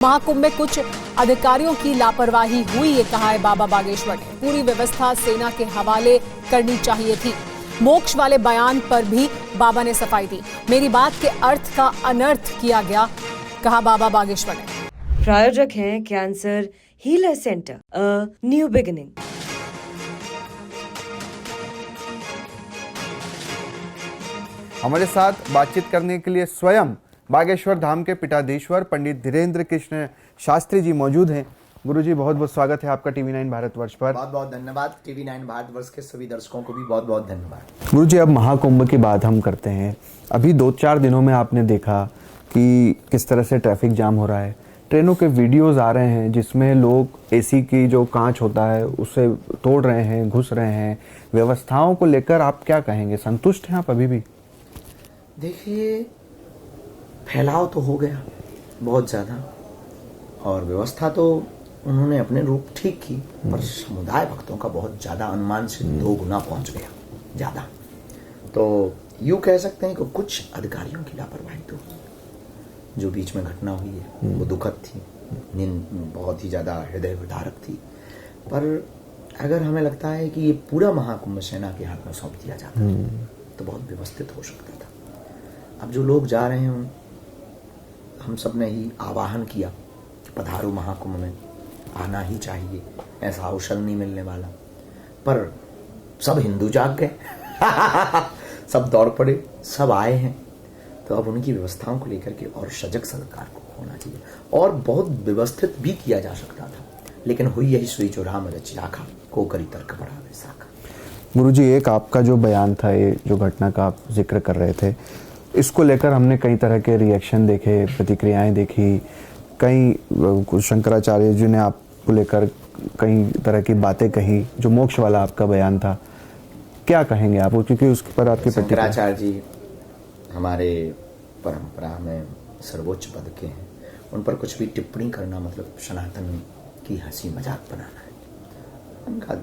महाकुंभ में कुछ अधिकारियों की लापरवाही हुई, ये कहा है बाबा बागेश्वर ने। पूरी व्यवस्था सेना के हवाले करनी चाहिए थी। मोक्ष वाले बयान पर भी बाबा ने सफाई दी। मेरी बात के अर्थ का अनर्थ किया गया, कहा बाबा बागेश्वर ने। प्रायोजक हैं cancer healer centre, a new beginning. हमारे साथ बातचीत करने के लिए स्वयं बागेश्वर धाम के पीठाधीश्वर पंडित धीरेन्द्र कृष्ण शास्त्री जी मौजूद हैं। गुरुजी, बहुत बहुत स्वागत है आपका TV9 भारतवर्ष पर। बहुत बहुत धन्यवाद। TV9 भारतवर्ष के सभी दर्शकों को भी बहुत बहुत धन्यवाद। गुरुजी, अब महाकुंभ की बात हम करते हैं। अभी 2-4 दिनों में आपने देखा कि किस तरह से ट्रैफिक जाम हो रहा है। ट्रेनों के वीडियोस आ रहे हैं जिसमें लोग एसी की जो कांच होता है उसे तोड़ रहे हैं, घुस रहे हैं। व्यवस्थाओं को लेकर आप क्या कहेंगे? संतुष्ट हैं आप अभी भी? देखिए, फैलाव तो हो गया बहुत ज्यादा और व्यवस्था तो उन्होंने अपने रूप ठीक की, पर समुदाय भक्तों का बहुत ज्यादा अनुमान से 2 गुना पहुंच गया ज्यादा। तो यूं कह सकते हैं कि कुछ अधिकारियों की लापरवाही तो जो बीच में घटना हुई है वो दुखद थी, बहुत ही ज्यादा हृदय विदारक थी। पर अगर हमें लगता है कि ये पूरा महाकुंभ सेना के हाथ में सौंप दिया जाता तो बहुत व्यवस्थित हो सकता था। अब जो लोग जा रहे हैं, हम सब ने ही आवाहन किया कि पधारो महाकुंभ में, आना ही चाहिए, ऐसा अवसर नहीं मिलने वाला। पर सब हिंदू जाग गए सब दौड़ पड़े, सब आए हैं। तो अब उनकी व्यवस्थाओं को लेकर के और सजग सरकार को होना चाहिए और बहुत व्यवस्थित भी किया जा सकता था, लेकिन हुई यही सुई जो राम रचि राखा, को करी तर्क बड़ा वैसाखा। गुरुजी, एक आपका जो बयान था, ये जो घटना का आप जिक्र कर रहे थे, इसको लेकर हमने कई तरह के रिएक्शन देखे, प्रतिक्रियाएं देखी। कई शंकराचार्य जी ने आपको लेकर कई तरह की बातें कही। जो मोक्ष वाला आपका बयान था, क्या कहेंगे आप? क्योंकि उस पर आपकी शंकराचार्य जी हमारे परंपरा में सर्वोच्च पद के हैं। उन पर कुछ भी टिप्पणी करना मतलब सनातन की हंसी मजाक बनाना है। उनका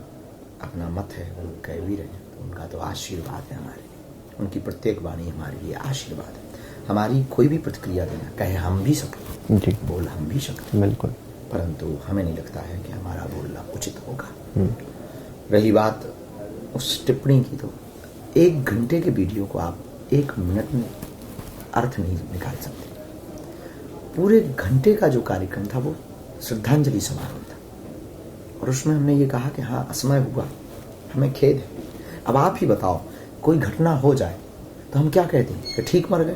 अपना मत है, वो कह भी रहे हैं, तो उनका तो आशीर्वाद है हमारे लिए। उनकी प्रत्येक वाणी हमारे लिए आशीर्वाद है। हमारी कोई भी प्रतिक्रिया देना, कहे हम भी सकते जी, बोल हम भी सकते बिल्कुल, परंतु हमें नहीं लगता है कि हमारा बोलना उचित होगा। रही बात उस टिप्पणी की, तो 1 घंटे के वीडियो को आप 1 मिनट में अर्थ नहीं निकाल सकते। पूरे घंटे का जो कार्यक्रम था वो श्रद्धांजलि समारोह था और उसमें हमने ये कहा कि हाँ, असमय हुआ, हमें खेद है। अब आप ही बताओ, कोई घटना हो जाए तो हम क्या कहते हैं कि ठीक मर गए?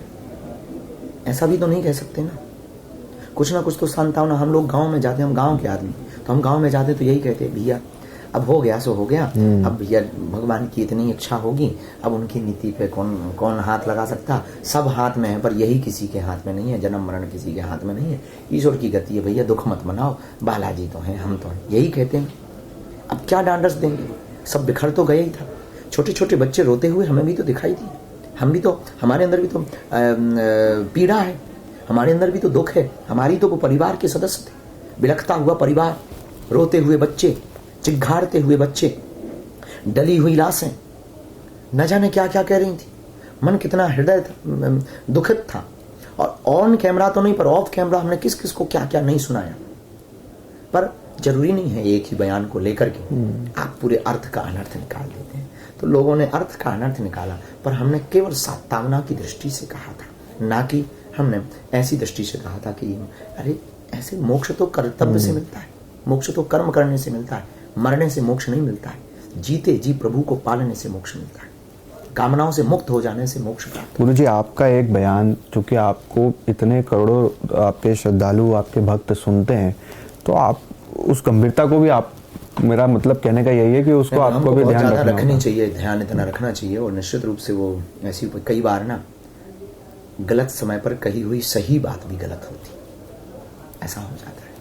ऐसा भी तो नहीं कह सकते ना। कुछ ना कुछ तो सांत्वना। हम लोग गांव में जाते, हम गांव के आदमी, तो हम गांव में जाते तो यही कहते हैं, भैया अब हो गया सो हो गया, अब भैया भगवान की इतनी इच्छा होगी, अब उनकी नीति पे कौन हाथ लगा सकता? सब हाथ में है, पर यही किसी के हाथ में नहीं है। जन्म मरण किसी के हाथ में नहीं है, ईश्वर की गति है। भैया दुख मत मनाओ, बालाजी तो हैं, हम तो हैं, यही कहते हैं। अब क्या डांडस देंगे? सब बिखर तो गया ही था। छोटे छोटे बच्चे रोते हुए हमें भी तो दिखाई दी। हम भी तो, हमारे अंदर भी तो पीड़ा है, हमारे अंदर भी तो दुख है। हमारी तो वो परिवार के सदस्य थे, बिलखता हुआ परिवार, रोते हुए बच्चे, चिघाड़ते हुए बच्चे, डली हुई लाशें, न जाने क्या क्या कह रही थी। मन कितना हृदय दुखित था। और ऑन कैमरा तो नहीं, पर ऑफ कैमरा हमने किस किस को क्या क्या नहीं सुनाया। पर जरूरी नहीं है एक ही बयान को लेकर के आप पूरे अर्थ का अनर्थ निकाल देते हैं। तो लोगों ने अर्थ का अनर्थ निकाला, पर हमने केवल सात्वना की दृष्टि से कहा था, ना कि हमने ऐसी दृष्टि से कहा था कि अरे ऐसे मोक्ष तो कर्तव्य से मिलता है, मोक्ष तो कर्म करने से मिलता है, मरने से मोक्ष नहीं मिलता है। जीते जी प्रभु को पालने से मोक्ष मिलता है, कामनाओं से मुक्त हो जाने से मोक्ष प्राप्त। गुरु जी, आपका एक बयान, चूंकि आपको इतने करोड़ों आपके श्रद्धालु, आपके भक्त सुनते हैं, तो आप उस गंभीरता को भी, आप, मेरा मतलब कहने का यही है कि उसको आपको भी ध्यान रखनी चाहिए, ध्यान इतना रखना चाहिए। और निश्चित रूप से वो ऐसी कई बार ना गलत समय पर कही हुई सही बात भी गलत होती, ऐसा हो जाता है।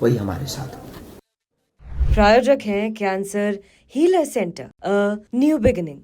वही हमारे साथ हो। प्रायोजक हैं cancer healer centre, a new beginning.